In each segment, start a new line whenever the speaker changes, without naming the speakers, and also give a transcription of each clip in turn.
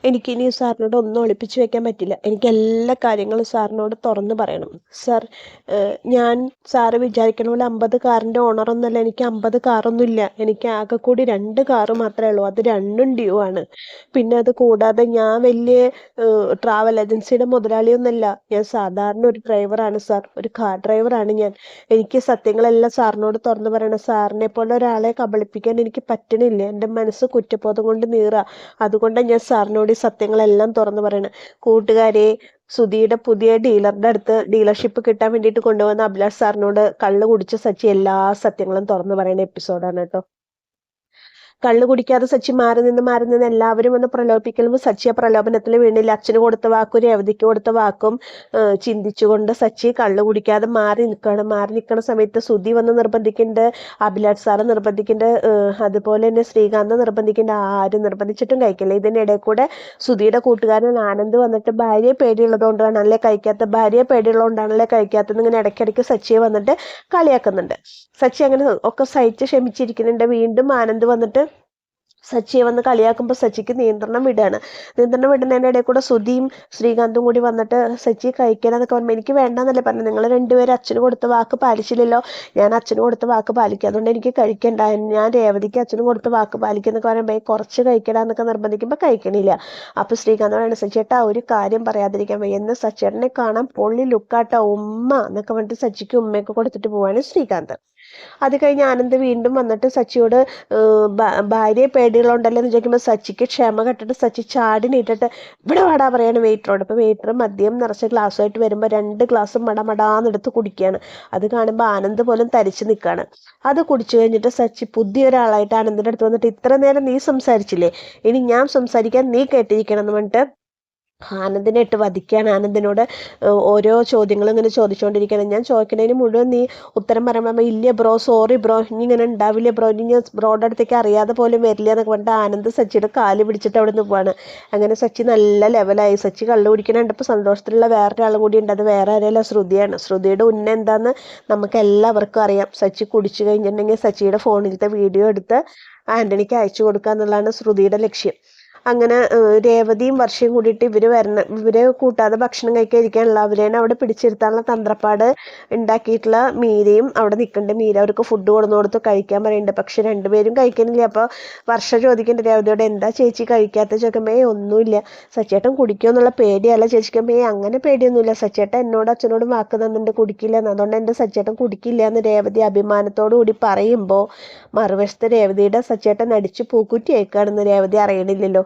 എനിക്കിനി സാറിനോട് ഒന്നും ഒളിപ്പിച്ച് വെക്കാൻ പറ്റില്ല. എനിക്ക് എല്ലാ കാര്യങ്ങളും സാറിനോട് തുറന്ന് പറയണം. സാർ, ഞാൻ സാറ് വിചാരിക്കണ പോലെ 50 കാറിൻ്റെ ഓണറൊന്നുമല്ല. എനിക്ക് 50 കാറൊന്നുമില്ല. എനിക്ക് ആകെ കൂടി 2 കാറ് മാത്രമേ ഉള്ളൂ. അത് രണ്ടും ഡ്യൂ ആണ്. പിന്നെ അത് കൂടാതെ ഞാൻ വലിയ ട്രാവൽ ഏജൻസിയുടെ മുതലാളിയൊന്നുമല്ല. ഞാൻ സാധാരണ ഒരു ഡ്രൈവറാണ് സാർ. ഒരു കാർ ഡ്രൈവറാണ് ഞാൻ. എനിക്ക് സത്യങ്ങളെല്ലാം സാറിനോട് തുറന്ന് പറയണം. സാറിനെ പോലെ ഒരാളെ കബളിപ്പിക്കാൻ എനിക്ക് പറ്റണില്ല. എൻ്റെ മനസ്സ് കുറ്റബോധം കൊണ്ട് നീറുക. അതുകൊണ്ടാണ് ഞാൻ സാറിനോട് ഈ സത്യങ്ങളെല്ലാം തുറന്ന് പറയണത്. കൂട്ടുകാരെ, സുധിയുടെ പുതിയ ഡീലറുടെ അടുത്ത് ഡീലർഷിപ്പ് കിട്ടാൻ വേണ്ടിയിട്ട് കൊണ്ടുവന്ന അഭിലാഷ് സാറിനോട് കള്ള് കുടിച്ച സച്ചി എല്ലാ സത്യങ്ങളും തുറന്ന് പറയുന്ന എപ്പിസോഡാണ് കേട്ടോ. കള്ളു കുടിക്കാതെ സച്ചി മാറി നിന്ന് എല്ലാവരും ഒന്ന് പ്രലോഭിപ്പിക്കുമ്പോൾ സച്ചി ആ പ്രലോഭനത്തിൽ വീണില്ല. അച്ഛന് കൊടുത്ത വാക്കും രേവതിക്ക് കൊടുത്ത വാക്കും ചിന്തിച്ചുകൊണ്ട് സച്ചി കള്ളു കുടിക്കാതെ മാറി നിൽക്കണ സമയത്ത് സുധി വന്ന് നിർബന്ധിക്കുന്നുണ്ട്, അഭിലാഷ് സാറ് നിർബന്ധിക്കുന്നുണ്ട്, അതുപോലെ തന്നെ ശ്രീകാന്ത് നിർബന്ധിക്കുന്നുണ്ട്. ആരും നിർബന്ധിച്ചിട്ടും കഴിക്കില്ല. ഇതിനിടയിൽ കൂടെ സുധിയുടെ കൂട്ടുകാരൻ ആനന്ദ് വന്നിട്ട് ഭാര്യയെ പേടിയുള്ളതുകൊണ്ടാണല്ലേ കഴിക്കാത്ത, ഭാര്യയെ പേടിയുള്ളതുകൊണ്ടാണല്ലേ കഴിക്കാത്തത്, ഇങ്ങനെ ഇടയ്ക്കിടയ്ക്ക് സച്ചിയെ വന്നിട്ട് കളിയാക്കുന്നുണ്ട്. സച്ചി അങ്ങനെ ഒക്കെ സഹിച്ച് ക്ഷമിച്ചിരിക്കുന്നുണ്ട്. വീണ്ടും ആനന്ദ് വന്നിട്ട് സച്ചിയെ വന്ന് കളിയാക്കുമ്പോൾ സച്ചിക്ക് നിയന്ത്രണം വിടുകയാണ്. നിയന്ത്രണം വിടുന്നതിൻ്റെ ഇടയിൽ കൂടെ സുധിയും ശ്രീകാന്തും കൂടി വന്നിട്ട് സച്ചി കഴിക്കണമെന്നൊക്കെ പറയുമ്പോൾ എനിക്ക് വേണ്ടെന്നല്ലേ പറഞ്ഞു, നിങ്ങൾ രണ്ടുപേരും അച്ഛന് കൊടുത്ത വാക്ക് പാലിച്ചില്ലല്ലോ. ഞാൻ അച്ഛന് കൊടുത്ത വാക്ക് പാലിക്കുക, അതുകൊണ്ട് എനിക്ക് കഴിക്കണ്ട. ഞാൻ രേവതിക്ക് അച്ഛന് കൊടുത്ത വാക്ക് പാലിക്കുന്നൊക്കെ പറയുമ്പോൾ കുറച്ച് കഴിക്കണമെന്നൊക്കെ നിർബന്ധിക്കുമ്പോൾ കഴിക്കണില്ല. അപ്പോൾ ശ്രീകാന്ത് പറയുന്നത്, സച്ചിയേട്ടാ ഒരു കാര്യം പറയാതിരിക്കാൻ വയ്യ, എന്ന് സച്ചേട്ടനെ കാണാൻ പൊള്ളി ലുക്കാട്ടോ ഉമ്മ എന്നൊക്കെ പറഞ്ഞിട്ട് സച്ചിക്ക് ഉമ്മയൊക്കെ കൊടുത്തിട്ട് പോവാണ് ശ്രീകാന്ത്. അത് കഴിഞ്ഞ് ആനന്ദ് വീണ്ടും വന്നിട്ട് സച്ചിയോട് ഭാര്യയെ പേടികളുണ്ടല്ലോ എന്ന് ചോദിക്കുമ്പോൾ സച്ചിക്ക് ക്ഷമ കെട്ടിട്ട് സച്ചി ചാടി നീട്ടിട്ട് ഇവിടെ വാടാ പറയാണ് വെയിറ്ററോട്. അപ്പോൾ വെയിറ്റർ മദ്യം നിറച്ച ഗ്ലാസ്സുമായിട്ട് വരുമ്പോൾ 2 ഗ്ലാസ് മടമടാന്നെടുത്ത് കുടിക്കുകയാണ്. അത് കാണുമ്പോൾ ആനന്ദ് പോലും തരിച്ച് നിൽക്കുകയാണ്. അത് കുടിച്ചു കഴിഞ്ഞിട്ട് സച്ചി പുതിയൊരാളായിട്ട് ആനന്ദിൻ്റെ അടുത്ത് വന്നിട്ട് ഇത്ര നേരം നീ സംസാരിച്ചില്ലേ, ഇനി ഞാൻ സംസാരിക്കാൻ നീ കേട്ടിരിക്കണം എന്ന് പറഞ്ഞിട്ട് ആനന്ദിനെ ഇട്ട് വധിക്കുകയാണ്. ആനന്ദിനോട് ഓരോ ചോദ്യങ്ങളും ഇങ്ങനെ ചോദിച്ചുകൊണ്ടിരിക്കുകയാണ്. ഞാൻ ചോദിക്കുന്നതിന് മുഴുവൻ നീ ഉത്തരം പറയുമ്പോൾ ഇല്ല ബ്രോ, സോറി ബ്രോ, ഇനി ഇങ്ങനെ ഉണ്ടാവില്ല ബ്രോ, ഇനി ഞാൻ ബ്രോയുടെ അടുത്തേക്ക് അറിയാതെ പോലും വരില്ല എന്നൊക്കെ പറഞ്ഞിട്ട് ആനന്ദ് സച്ചിയുടെ കാല് പിടിച്ചിട്ട് അവിടെ നിന്ന് പോവാണ്. അങ്ങനെ സച്ചി നല്ല ലെവലായി. സച്ചി കള്ളു കുടിക്കണുണ്ടപ്പോൾ സന്തോഷത്തിലുള്ള വേറൊരാളും കൂടി ഉണ്ട്. അത് വേറെ ആരെയല്ല, ശ്രുതിയാണ്. ശ്രുതിയുടെ ഉന്ന എന്താന്ന് നമുക്ക് എല്ലാവർക്കും അറിയാം. സച്ചി കുടിച്ചു കഴിഞ്ഞിട്ടുണ്ടെങ്കിൽ സച്ചിയുടെ ഫോണിലത്തെ വീഡിയോ എടുത്ത് ആൻ്റണിക്ക് അയച്ചു കൊടുക്കുക എന്നുള്ളതാണ് ശ്രുതിയുടെ ലക്ഷ്യം. അങ്ങനെ രേവതിയും വർഷയും കൂടിയിട്ട് ഇവരെ കൂട്ടാതെ ഭക്ഷണം കഴിക്കാതിരിക്കാനുള്ള അവരെയാണ് അവിടെ പിടിച്ചിരുത്താനുള്ള തന്ത്രപ്പാട് ഉണ്ടാക്കിയിട്ടുള്ള മീരയും അവിടെ നിൽക്കുന്നുണ്ട്. മീര അവർക്ക് ഫുഡ് കൊടുത്ത് കഴിക്കാൻ പറയുന്നുണ്ട്. പക്ഷെ രണ്ടുപേരും കഴിക്കുന്നില്ല. അപ്പോൾ വർഷ ചോദിക്കുന്നുണ്ട് രേവതിയോട്, എന്താ ചേച്ചി കഴിക്കാത്ത ചോദിക്കുമ്പോൾ ഒന്നുമില്ല, സച്ചേട്ടൻ കുടിക്കുമോ എന്നുള്ള പേടിയല്ല ചേച്ചിക്കുമ്പോൾ അങ്ങനെ പേടിയൊന്നുമില്ല, സച്ചേട്ടൻ എന്നോട് അച്ഛനോടും വാക്ക് തന്നിട്ട് കുടിക്കില്ല എന്ന്, അതുകൊണ്ട് എൻ്റെ സച്ചേട്ടൻ കുടിക്കില്ല എന്ന് രേവതി അഭിമാനത്തോടു കൂടി പറയുമ്പോൾ മറുവശത്ത് രേവതിയുടെ സച്ചേട്ടൻ അടിച്ച് പൂക്കുറ്റി അയക്കുകയാണെന്ന് രേവതി അറിയണില്ലല്ലോ.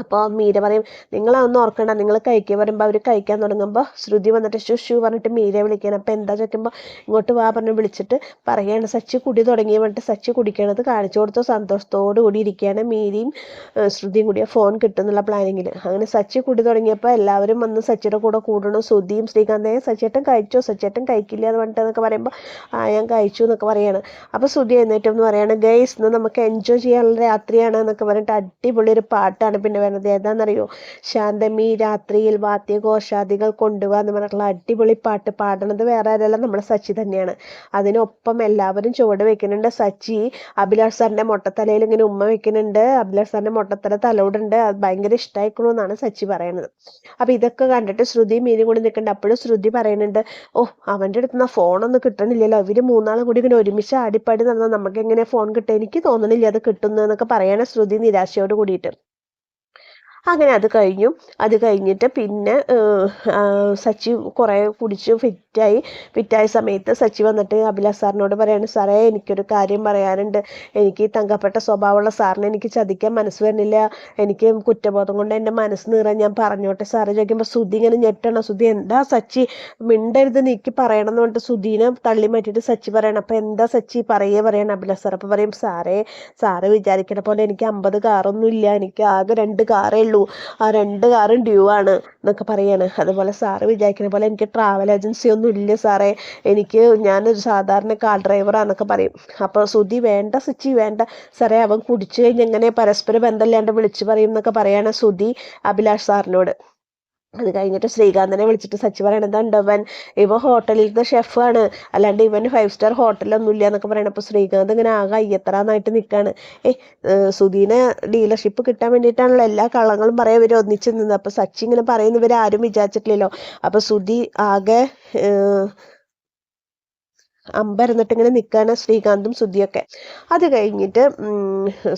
അപ്പോൾ മീര പറയും, നിങ്ങളതൊന്നും ഓർക്കണ്ട, നിങ്ങൾ കഴിക്കുക പറയുമ്പോൾ അവർ കഴിക്കാൻ തുടങ്ങുമ്പോൾ ശ്രുതി വന്നിട്ട് ഷു പറഞ്ഞിട്ട് മീരയെ വിളിക്കണം. അപ്പോൾ എന്താ ചോദിക്കുമ്പോൾ ഇങ്ങോട്ട് വാ പറഞ്ഞ് വിളിച്ചിട്ട് പറയുകയാണ് സച്ചി കുടി തുടങ്ങി പറഞ്ഞിട്ട് സച്ചി കുടിക്കണത് കാണിച്ചു കൊടുത്ത് സന്തോഷത്തോടു കൂടി ഇരിക്കുകയാണ്. മീരയും ശ്രുതിയും കൂടി ഫോൺ കിട്ടുന്നുള്ള പ്ലാനിങ്ങിൽ. അങ്ങനെ സച്ചി കുടി തുടങ്ങിയപ്പോൾ എല്ലാവരും വന്ന് സച്ചിയുടെ കൂടെ കൂടണം. ശ്രുതിയും ശ്രീകാന്തയും സച്ചേട്ടൻ കഴിച്ചോ, സച്ചേട്ടൻ കഴിക്കില്ല എന്ന് പറഞ്ഞിട്ട് പറയുമ്പോൾ ഞാൻ കഴിച്ചു എന്നൊക്കെ പറയാണ്. അപ്പോൾ ശ്രുതി എന്നിട്ടും എന്ന് പറയാണ്, ഗൈസ് ഇന്ന് നമുക്ക് എൻജോയ് ചെയ്യാനുള്ള രാത്രിയാണ് എന്നൊക്കെ പറഞ്ഞിട്ട് അടിപൊളി ഒരു പാട്ടാണ് പിന്നെ വരുന്നത്. ഏതാണെന്നറിയോ, ശാന്തമി രാത്രിയിൽ വാദ്യഘോഷാദികൾ കൊണ്ടുപോകാൻ എന്ന് പറഞ്ഞിട്ടുള്ള അടിപൊളി പാട്ട്. പാടണത് വേറെ ആരല്ല, നമ്മുടെ സച്ചി തന്നെയാണ്. അതിനൊപ്പം എല്ലാവരും ചുവട് വെക്കുന്നുണ്ട്. സച്ചി അഭിലാഷ് സാറിൻ്റെ മൊട്ടത്തലയിൽ ഇങ്ങനെ ഉമ്മ വെക്കുന്നുണ്ട്. അഭിലാഷ് സാറിൻ്റെ മൊട്ടത്തല തലോടുണ്ട്. അത് ഭയങ്കര ഇഷ്ടമായിക്കണു എന്നാണ് സച്ചി പറയുന്നത്. അപ്പോൾ ഇതൊക്കെ കണ്ടിട്ട് ശ്രുതി മീനും കൂടി നിൽക്കുന്നുണ്ട്. അപ്പോഴും ശ്രുതി പറയുന്നുണ്ട്, അവൻ്റെ അടുത്ത് നിന്ന് ഫോണൊന്നും കിട്ടണില്ലല്ലോ, ഇവർ മൂന്നാളും കൂടി ഇങ്ങനെ ഒരുമിച്ച് ആടിപ്പാടി നടന്നാൽ നമുക്ക് എങ്ങനെ ഫോൺ കിട്ടുക, എനിക്ക് തോന്നണില്ല അത് കിട്ടുന്നു എന്നൊക്കെ പറയാണ് ശ്രുതി നിരാശയോട് കൂടിയിട്ട്. അങ്ങനെ അത് കഴിഞ്ഞിട്ട് പിന്നെ സച്ചി കുറേ കുടിച്ച് ഫിറ്റായ സമയത്ത് സച്ചി വന്നിട്ട് അഭിലാഷ് സാറിനോട് പറയാണ്, സാറേ എനിക്കൊരു കാര്യം പറയാനുണ്ട്, എനിക്ക് തങ്കപ്പെട്ട സ്വഭാവമുള്ള സാറിനെ എനിക്ക് ചതിക്കാൻ മനസ്സ് വരുന്നില്ല, എനിക്ക് കുറ്റബോധം കൊണ്ട് എൻ്റെ മനസ്സ് നീറാൻ, ഞാൻ പറഞ്ഞോട്ടെ സാറ് ചോദിക്കുമ്പോൾ സുധി ഇങ്ങനെ ഞെട്ടണം. സുധി എന്താ സച്ചി മിണ്ടരുത് നീക്കി പറയണം എന്ന് പറഞ്ഞിട്ട് സുധീനെ തള്ളി മാറ്റിയിട്ട് സച്ചി പറയണം. അപ്പോൾ എന്താ സച്ചി പറയണം അഭിലാഷ് സാർ. അപ്പോൾ പറയും, സാറ് വിചാരിക്കണ പോലെ എനിക്ക് 50 കാറൊന്നും ഇല്ല, എനിക്ക് ആകെ 2 കാറേ ഉള്ളൂ, ആ 2 കാറും ഡ്യൂ ആണ് എന്നൊക്കെ പറയാണ്. അതുപോലെ സാറ് വിചാരിക്കുന്ന പോലെ എനിക്ക് ട്രാവൽ ഏജൻസി ഒന്നും ഇല്ല സാറേ, ഞാനൊരു സാധാരണ കാർ ഡ്രൈവറാന്നൊക്കെ പറയും. അപ്പോൾ സുധി, വേണ്ട സച്ചി വേണ്ട സാറേ, അവൻ കുടിച്ചു കഴിഞ്ഞ് എങ്ങനെ പരസ്പര ബന്ധമില്ലാണ്ട് വിളിച്ചു പറയും എന്നൊക്കെ പറയാണ് സുധി അഭിലാഷ് സാറിനോട്. അത് കഴിഞ്ഞിട്ട് ശ്രീകാന്തിനെ വിളിച്ചിട്ട് സച്ചി പറയണത് എന്താ ഇവ ഹോട്ടലിലത്തെ ഷെഫാണ്, അല്ലാണ്ട് ഇവന് 5 സ്റ്റാർ ഹോട്ടലൊന്നും ഇല്ല എന്നൊക്കെ പറയണം. അപ്പോൾ ശ്രീകാന്ത് ഇങ്ങനെ ആകെ അയ്യത്തറാന്നായിട്ട് നിൽക്കുകയാണ്. സുധീനെ ഡീലർഷിപ്പ് കിട്ടാൻ വേണ്ടിയിട്ടാണല്ലോ എല്ലാ കള്ളങ്ങളും പറയാൻ ഇവർ ഒന്നിച്ച് നിന്നത്. അപ്പോൾ സച്ചി ഇങ്ങനെ പറയുന്ന ഇവരാരും വിചാരിച്ചിട്ടില്ലല്ലോ. അപ്പോൾ സുധി ആകെ അമ്പരന്നിട്ട് ഇങ്ങനെ നിൽക്കുകയാണ് ശ്രീകാന്തും സുധിയൊക്കെ. അത് കഴിഞ്ഞിട്ട്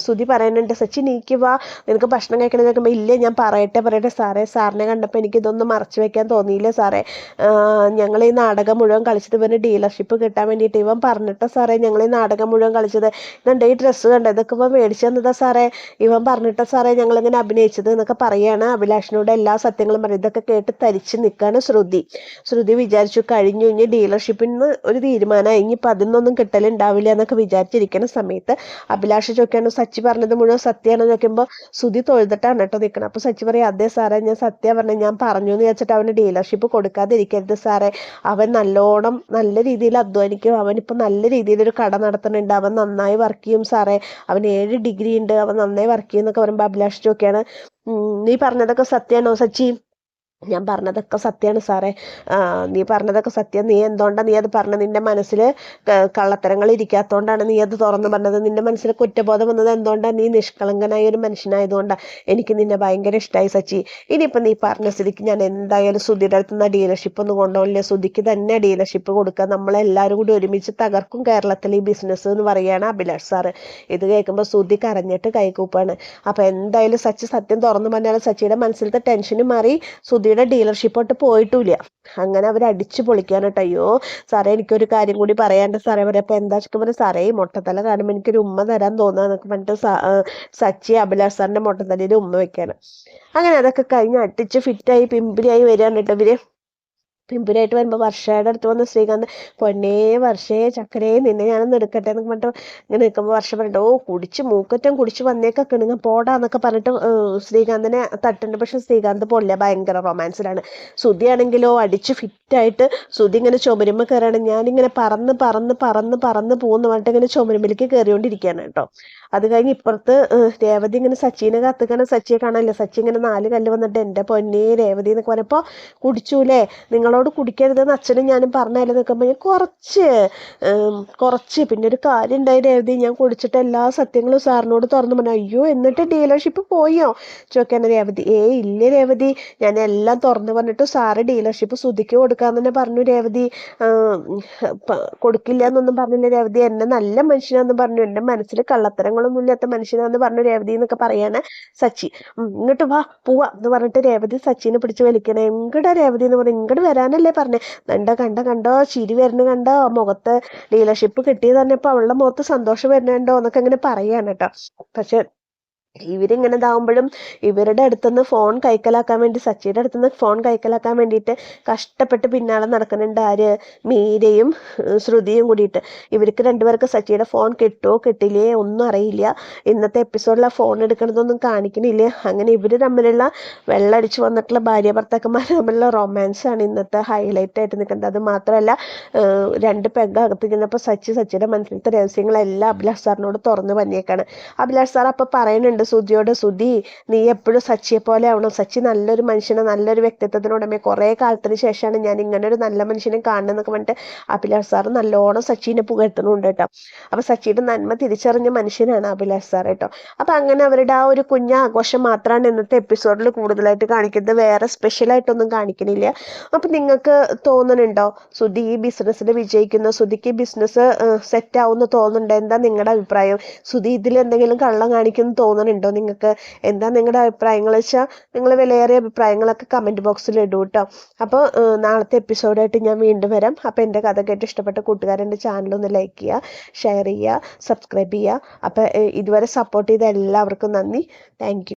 സുധി പറയുന്നുണ്ട്, സച്ചി നീക്ക് വാ, നിനക്ക് ഭക്ഷണം കഴിക്കണം നോക്കുമ്പോൾ ഇല്ലേ ഞാൻ പറയട്ടെ സാറേ, സാറിനെ കണ്ടപ്പോൾ എനിക്ക് ഇതൊന്നും മറച്ചു വെക്കാൻ തോന്നിയില്ല സാറേ. ഞങ്ങൾ ഈ നാടകം മുഴുവൻ കളിച്ചത് ഇവന് ഡീലർഷിപ്പ് കിട്ടാൻ വേണ്ടിയിട്ട് ഇവൻ പറഞ്ഞിട്ടാ സാറേ ഞങ്ങൾ ഈ നാടകം മുഴുവൻ കളിച്ചത്. ഇതുണ്ട് ഈ ഡ്രസ്സ് കണ്ടത്, ഇതൊക്കെ ഇവൻ മേടിച്ചു തന്നതാ സാറേ, ഇവൻ പറഞ്ഞിട്ടാ സാറേ ഞങ്ങളിങ്ങനെ അഭിനയിച്ചത് എന്നൊക്കെ പറയുകയാണ്. അഭിലാഷിനോട് എല്ലാ സത്യങ്ങളും പറയും. ഇതൊക്കെ കേട്ട് തരിച്ച് നിൽക്കുകയാണ് ശ്രുതി വിചാരിച്ചു കഴിഞ്ഞു, ഇനി ഡീലർഷിപ്പിന് ഒരു തീരുമാനം ഇനിയിപ്പോൾ അതിനൊന്നും കിട്ടലുണ്ടാവില്ല എന്നൊക്കെ വിചാരിച്ചിരിക്കുന്ന സമയത്ത് അഭിലാഷ് ചോദിക്കാണ് സച്ചി പറഞ്ഞത് മുഴുവൻ സത്യമാണെന്ന് ചോദിക്കുമ്പോൾ സുധി തൊഴുതിട്ടാണ് കേട്ടോ നിൽക്കണം. അപ്പോൾ സച്ചി പറയും അതെ സാറേ ഞാൻ സത്യം പറഞ്ഞു, ഞാൻ പറഞ്ഞു എന്ന് വെച്ചിട്ട് അവന് ഡീലർഷിപ്പ് കൊടുക്കാതിരിക്കരുത് സാറേ, അവൻ നല്ലോണം നല്ല രീതിയിൽ അധ്വാനിക്കും, അവനിപ്പോൾ നല്ല രീതിയിലൊരു കട നടത്തുന്നുണ്ട്, അവൻ നന്നായി വർക്ക് ചെയ്യും സാറേ, അവൻ 7 ഡിഗ്രി ഉണ്ട്, അവൻ നന്നായി വർക്ക് ചെയ്യുന്നൊക്കെ പറയുമ്പോൾ അഭിലാഷ് ചോദിക്കുകയാണ് നീ പറഞ്ഞതൊക്കെ സത്യമാണോ സച്ചി? ഞാൻ പറഞ്ഞതൊക്കെ സത്യമാണ് സാറേ, നീ പറഞ്ഞതൊക്കെ സത്യം, നീ എന്തുകൊണ്ടാണ് നീ അത് പറഞ്ഞത്, നിൻ്റെ മനസ്സിൽ കള്ളത്തരങ്ങൾ ഇരിക്കാത്തതുകൊണ്ടാണ് നീ അത് തുറന്നു പറഞ്ഞത്, നിൻ്റെ മനസ്സിൽ കുറ്റബോധം വന്നത് എന്തുകൊണ്ടാണ്, നീ നിഷ്കളങ്കനായ ഒരു മനുഷ്യനായതുകൊണ്ടാണ്, എനിക്ക് നിന്നെ ഭയങ്കര ഇഷ്ടമായി സച്ചി. ഇനിയിപ്പോൾ നീ പറഞ്ഞ സ്ഥിതിക്ക് ഞാൻ എന്തായാലും സുധിയുടെ അടുത്ത് നിന്ന് ഡീലർഷിപ്പ് ഒന്നും കൊണ്ടുപോകില്ല, സുധിക്ക് തന്നെ ഡീലർഷിപ്പ് കൊടുക്കുക, നമ്മളെല്ലാവരും കൂടി ഒരുമിച്ച് തകർക്കും കേരളത്തിൽ ഈ ബിസിനസ് എന്ന് പറയുകയാണ് അഭിലാഷ് സാറ്. ഇത് കേൾക്കുമ്പോൾ സുധി കരഞ്ഞിട്ട് കൈകൂപ്പാണ്. അപ്പോൾ എന്തായാലും സച്ചി സത്യം തുറന്നു പറഞ്ഞാൽ സച്ചിയുടെ മനസ്സിലത്തെ ടെൻഷനും മാറി, സുധിയുടെ ഡീലർഷിപ്പോട്ട് പോയിട്ടില്ല. അങ്ങനെ അവർ അടിച്ചു പൊളിക്കാനായിട്ട്. അയ്യോ സാറേ എനിക്കൊരു കാര്യം കൂടി പറയാണ്ട് സാറേ പറയാം. അപ്പോൾ എന്താ വെച്ചാൽ സാറേ ഈ മൊട്ടത്തല കാണുമ്പോൾ എനിക്കൊരു ഉമ്മ തരാൻ തോന്നുക എന്നൊക്കെ പറഞ്ഞിട്ട് സച്ചി അഭിലാഷ് സാറിൻ്റെ മൊട്ടത്തലയിൽ ഉമ്മ വെക്കാണ്. അങ്ങനെ അതൊക്കെ കഴിഞ്ഞ് അടിച്ച് ഫിറ്റായി പിമ്പിരിയായി വരികയാണ് കേട്ടോ ഇവര്. പിമ്പുരായിട്ട് വരുമ്പോൾ വർഷയുടെ അടുത്ത് വന്ന് ശ്രീകാന്ത് പൊന്നേ വർഷേ ചക്കരേ നിന്നെ ഞാനൊന്ന് എടുക്കട്ടെ എന്നൊക്കെ പറഞ്ഞിട്ട് ഇങ്ങനെ നിൽക്കുമ്പോൾ വർഷം പറഞ്ഞിട്ട് കുടിച്ച് മൂക്കറ്റം കുടിച്ച് വന്നേക്കൊക്കെ നിങ്ങൾ പോടാന്നൊക്കെ പറഞ്ഞിട്ട് ശ്രീകാന്തിനെ തട്ടുണ്ട്. പക്ഷെ ശ്രീകാന്ത് പോലില്ല, ഭയങ്കര റൊമാൻസിലാണ്. സുധിയാണെങ്കിലോ അടിച്ച് ഫിറ്റായിട്ട് സുധി ഇങ്ങനെ ചുമരുമ്പോൾ കയറാണ്. ഞാനിങ്ങനെ പറന്ന് പോകുന്നു പറഞ്ഞിട്ട് ഇങ്ങനെ ചുമരുമ്പിലേക്ക് കയറിക്കൊണ്ടിരിക്കുകയാണ് കേട്ടോ. അത് കഴിഞ്ഞ് ഇപ്പുറത്ത് രേവതി ഇങ്ങനെ സച്ചിനെ കത്തുകയാണ്. സച്ചിയെ കാണാനില്ല. സച്ചി ഇങ്ങനെ 4 കല്ല് വന്നിട്ട് എൻ്റെ പൊന്നേ രേവതി എന്നൊക്കെ പറഞ്ഞപ്പോൾ കുടിച്ചൂലേ, നിങ്ങളോട് കുടിക്കരുതെന്ന് അച്ഛനും ഞാനും പറഞ്ഞാലും നിൽക്കുമ്പോൾ ഞാൻ കുറച്ച് പിന്നെ ഒരു കാര്യം ഉണ്ടായി രേവതി, ഞാൻ കുടിച്ചിട്ട് എല്ലാ സത്യങ്ങളും സാറിനോട് തുറന്നു പറഞ്ഞു. അയ്യോ എന്നിട്ട് ഡീലർഷിപ്പ് പോയോ ചോദിക്കാൻ രേവതി. ഇല്ല രേവതി, ഞാൻ എല്ലാം തുറന്നു പറഞ്ഞിട്ട് സാറ് ഡീലർഷിപ്പ് സുധിക്ക് കൊടുക്കാന്ന് തന്നെ പറഞ്ഞു രേവതി, കൊടുക്കില്ല എന്നൊന്നും പറഞ്ഞില്ല രേവതി, എന്നെ നല്ല മനുഷ്യനാന്ന് പറഞ്ഞു, എൻ്റെ മനസ്സിൽ കള്ളത്തരങ്ങളൊന്നും ഇല്ലാത്ത മനുഷ്യനാന്ന് പറഞ്ഞു രേവതി എന്നൊക്കെ പറയാണ് സച്ചി. ഇങ്ങോട്ട് വാ പോവാ എന്ന് പറഞ്ഞിട്ട് രേവതി സച്ചിനെ പിടിച്ച് വലിക്കണേ. എങ്കടാ രേവതി എന്ന് പറഞ്ഞു. ഇങ്ങോട്ട് വരാനല്ലേ പറഞ്ഞേ, കണ്ടോ ചിരി വരുന്ന കണ്ടോ, മുഖത്ത് ഡീലർഷിപ്പ് കിട്ടിയത് പറഞ്ഞപ്പോൾ അവളുടെ മുഖത്ത് സന്തോഷം വരുന്നുണ്ടോ എന്നൊക്കെ ഇങ്ങനെ പറയാണ് കേട്ടോ. പക്ഷെ ഇവരിങ്ങനെ ഇതാവുമ്പോഴും ഇവരുടെ അടുത്തുനിന്ന് ഫോൺ കൈക്കലാക്കാൻ വേണ്ടി, സച്ചിയുടെ അടുത്തുനിന്ന് ഫോൺ കൈക്കലാക്കാൻ വേണ്ടിയിട്ട് കഷ്ടപ്പെട്ട് പിന്നാലെ നടക്കുന്നുണ്ട് ആര്, മീരയും ശ്രുതിയും കൂടിയിട്ട്. ഇവർക്ക് രണ്ടുപേർക്ക് സച്ചിയുടെ ഫോൺ കിട്ടുമോ കിട്ടില്ലേ ഒന്നും അറിയില്ല. ഇന്നത്തെ എപ്പിസോഡിൽ ആ ഫോൺ എടുക്കണതൊന്നും കാണിക്കണില്ല. അങ്ങനെ ഇവർ തമ്മിലുള്ള വെള്ളടിച്ച് വന്നിട്ടുള്ള ഭാര്യ ഭർത്താക്കന്മാർ തമ്മിലുള്ള റൊമാൻസാണ് ഇന്നത്തെ ഹൈലൈറ്റ് ആയിട്ട് നിൽക്കുന്നത്. അത് മാത്രമല്ല 2 പെഗ് അകത്തിരിക്കുന്നപ്പോൾ സച്ചിയുടെ മനസ്സിലത്തെ രഹസ്യങ്ങളെല്ലാം അഭിലാഷ് സാറിനോട് തുറന്നു പറഞ്ഞേക്കാണ്. അഭിലാഷ് സാർ അപ്പോൾ പറയുന്നുണ്ട് സുധിയോട്, സുധി നീ എപ്പോഴും സച്ചിയെ പോലെ ആവണം, സച്ചി നല്ലൊരു മനുഷ്യനെ നല്ലൊരു വ്യക്തിത്വത്തിനുടമേ, കുറേ കാലത്തിന് ശേഷമാണ് ഞാൻ ഇങ്ങനെ ഒരു നല്ല മനുഷ്യനെ കാണുന്നതെന്നൊക്കെ പറഞ്ഞിട്ട് അഭിലാഷ് സാർ നല്ലോണം സച്ചിനെ പുകഴ്ത്തുന്നുണ്ട് കേട്ടോ. അപ്പോൾ സച്ചിയുടെ നന്മ തിരിച്ചറിഞ്ഞ മനുഷ്യനാണ് അഭിലാഷ് സാർ കേട്ടോ. അപ്പോൾ അങ്ങനെ അവരുടെ ആ ഒരു കുഞ്ഞാഘോഷം മാത്രമാണ് ഇന്നത്തെ എപ്പിസോഡിൽ കൂടുതലായിട്ട് കാണിക്കുന്നത്, വേറെ സ്പെഷ്യലായിട്ടൊന്നും കാണിക്കണില്ല. അപ്പോൾ നിങ്ങൾക്ക് തോന്നുന്നുണ്ടോ സുധി ഈ ബിസിനസ്സിൽ വിജയിക്കുന്ന, സുധിക്ക് ബിസിനസ് സെറ്റ് ആവുമെന്ന് തോന്നുന്നുണ്ടോ? എന്താ നിങ്ങളുടെ അഭിപ്രായം? സുധി ഇതിൽ എന്തെങ്കിലും കള്ളം കാണിക്കുമെന്ന് തോന്നുന്നുണ്ടോ നിങ്ങൾക്ക്? എന്താ നിങ്ങളുടെ അഭിപ്രായങ്ങൾ വെച്ചാൽ നിങ്ങൾ വിലയേറിയ അഭിപ്രായങ്ങളൊക്കെ കമൻറ്റ് ബോക്സിൽ ഇടൂ കേട്ടോ. അപ്പോൾ നാളത്തെ എപ്പിസോഡായിട്ട് ഞാൻ വീണ്ടും വരാം. അപ്പോൾ എൻ്റെ കഥ കേട്ട് ഇഷ്ടപ്പെട്ട കൂട്ടുകാരെൻ്റെ ചാനലൊന്ന് ലൈക്ക് ചെയ്യുക, ഷെയർ ചെയ്യുക, സബ്സ്ക്രൈബ് ചെയ്യുക. അപ്പോൾ ഇതുവരെ സപ്പോർട്ട് ചെയ്ത എല്ലാവർക്കും നന്ദി. Thank you.